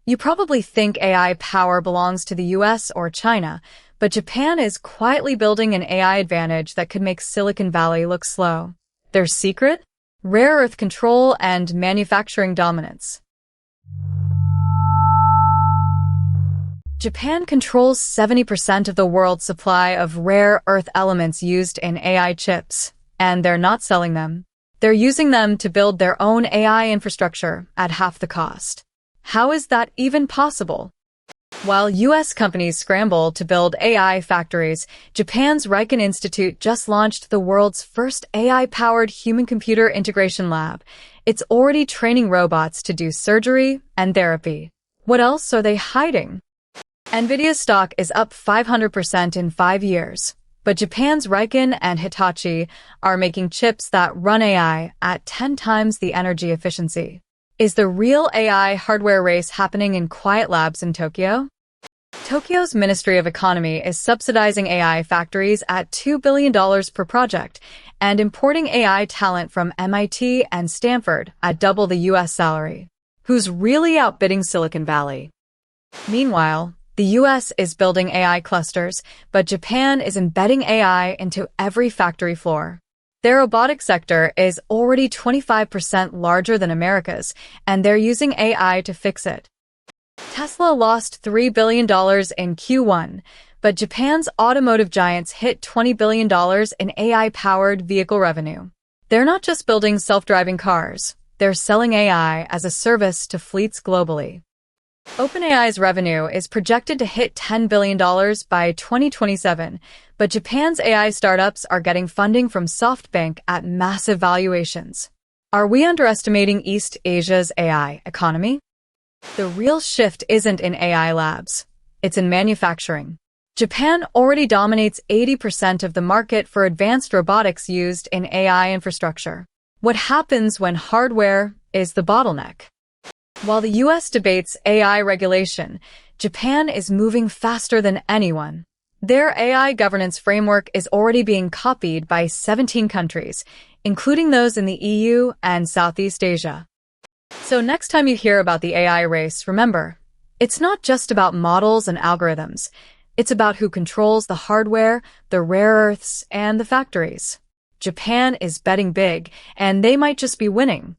You probably think AI power belongs to the US or China, but Japan is quietly building an AI advantage that could make Silicon Valley look slow. Their secret? Rare earth control and manufacturing dominance. Japan controls 70% of the world's supply of rare earth elements used in AI chips, and they're not selling them. They're using them to build their own AI infrastructure at half the cost. How is that even possible? While US companies scramble to build AI factories, Japan's Riken Institute just launched the world's first AI-powered human-computer integration lab. It's already training robots to do surgery and therapy. What else are they hiding? Nvidia stock is up 500% in 5 years, but Japan's Riken and Hitachi are making chips that run AI at 10 times the energy efficiency. Is the real AI hardware race happening in quiet labs in Tokyo? Tokyo's Ministry of Economy is subsidizing AI factories at $2 billion per project and importing AI talent from MIT and Stanford at double the US salary. Who's really outbidding Silicon Valley? Meanwhile, the US is building AI clusters, but Japan is embedding AI into every factory floor. Their robotics sector is already 25% larger than America's, and they're using AI to fix it. Tesla lost $3 billion in Q1, but Japan's automotive giants hit $20 billion in AI-powered vehicle revenue. They're not just building self-driving cars, they're selling AI as a service to fleets globally. OpenAI's revenue is projected to hit $10 billion by 2027, but Japan's AI startups are getting funding from SoftBank at massive valuations. Are we underestimating East Asia's AI economy? The real shift isn't in AI labs. It's in manufacturing. Japan already dominates 80% of the market for advanced robotics used in AI infrastructure. What happens when hardware is the bottleneck? While the US debates AI regulation, Japan is moving faster than anyone. Their AI governance framework is already being copied by 17 countries, including those in the EU and Southeast Asia. So next time you hear about the AI race, remember, it's not just about models and algorithms. It's about who controls the hardware, the rare earths, and the factories. Japan is betting big, and they might just be winning.